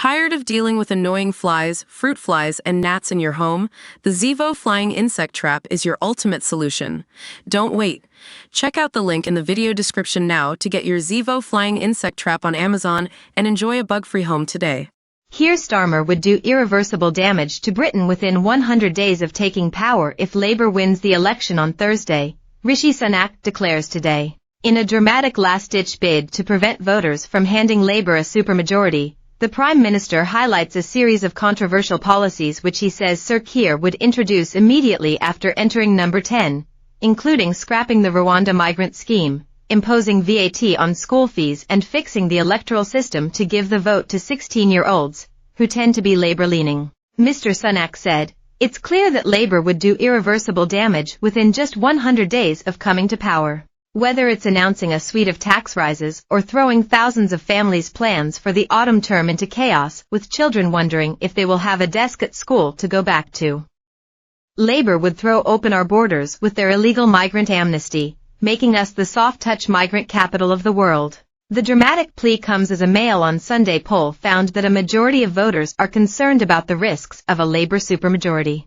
Tired of dealing with annoying flies, fruit flies, and gnats in your home? The Zevo Flying Insect Trap is your ultimate solution. Don't wait. Check out the link in the video description now to get your Zevo Flying Insect Trap on Amazon and enjoy a bug-free home today. Keir Starmer would do irreversible damage to Britain within 100 days of taking power if Labour wins the election on Thursday, Rishi Sunak declares today. In a dramatic last-ditch bid to prevent voters from handing Labour a supermajority, the Prime Minister highlights a series of controversial policies which he says Sir Keir would introduce immediately after entering number 10, including scrapping the Rwanda migrant scheme, imposing VAT on school fees and fixing the electoral system to give the vote to 16-year-olds, who tend to be Labour-leaning. Mr. Sunak said, "It's clear that Labour would do irreversible damage within just 100 days of coming to power. Whether it's announcing a suite of tax rises or throwing thousands of families' plans for the autumn term into chaos with children wondering if they will have a desk at school to go back to. Labour would throw open our borders with their illegal migrant amnesty, making us the soft-touch migrant capital of the world." The dramatic plea comes as a Mail on Sunday poll found that a majority of voters are concerned about the risks of a Labour supermajority.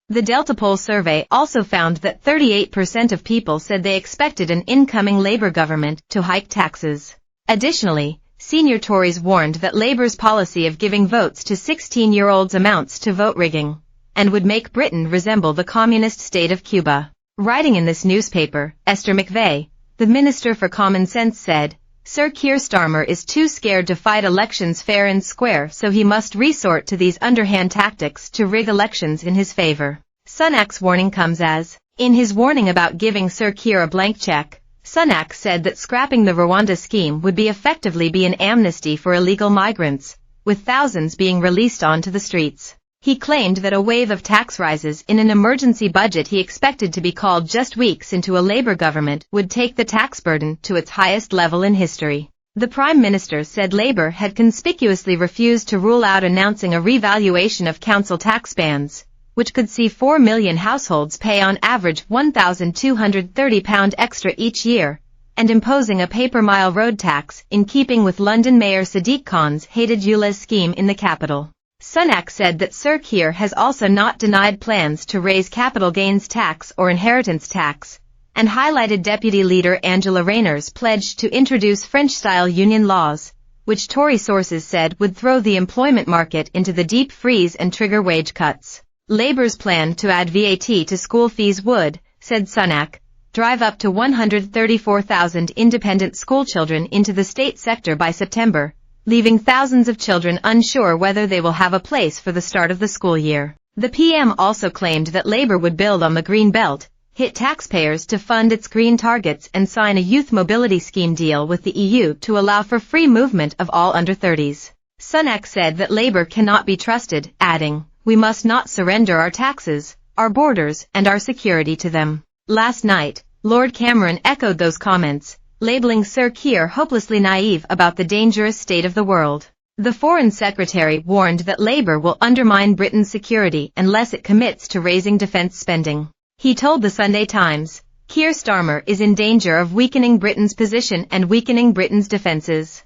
The Delta poll survey also found that 38% of people said they expected an incoming Labour government to hike taxes. Additionally, senior Tories warned that Labour's policy of giving votes to 16-year-olds amounts to vote rigging, and would make Britain resemble the communist state of Cuba. Writing in this newspaper, Esther McVey, the Minister for Common Sense said, "Sir Keir Starmer is too scared to fight elections fair and square, so he must resort to these underhand tactics to rig elections in his favour." Sunak's warning comes as, in his warning about giving Sir Keir a blank check, Sunak said that scrapping the Rwanda scheme would effectively be an amnesty for illegal migrants, with thousands being released onto the streets. He claimed that a wave of tax rises in an emergency budget he expected to be called just weeks into a Labour government would take the tax burden to its highest level in history. The Prime Minister said Labour had conspicuously refused to rule out announcing a revaluation of council tax bands, which could see 4 million households pay on average £1,230 extra each year, and imposing a paper-mile road tax in keeping with London Mayor Sadiq Khan's hated ULEZ scheme in the capital. Sunak said that Sir Keir has also not denied plans to raise capital gains tax or inheritance tax, and highlighted Deputy Leader Angela Rayner's pledge to introduce French-style union laws, which Tory sources said would throw the employment market into the deep freeze and trigger wage cuts. Labour's plan to add VAT to school fees would, said Sunak, drive up to 134,000 independent schoolchildren into the state sector by September, leaving thousands of children unsure whether they will have a place for the start of the school year. The PM also claimed that Labour would build on the Green Belt, hit taxpayers to fund its green targets and sign a youth mobility scheme deal with the EU to allow for free movement of all under 30s. Sunak said that Labour cannot be trusted, adding, "We must not surrender our taxes, our borders and our security to them." Last night, Lord Cameron echoed those comments, labelling Sir Keir hopelessly naive about the dangerous state of the world. The Foreign Secretary warned that Labour will undermine Britain's security unless it commits to raising defence spending. He told the Sunday Times, "Keir Starmer is in danger of weakening Britain's position and weakening Britain's defences,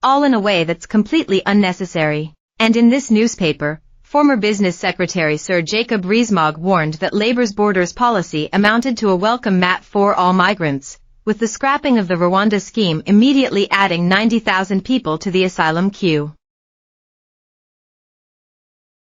all in a way that's completely unnecessary." And in this newspaper, former Business Secretary Sir Jacob Rees-Mogg warned that Labour's borders policy amounted to a welcome mat for all migrants, with the scrapping of the Rwanda scheme immediately adding 90,000 people to the asylum queue.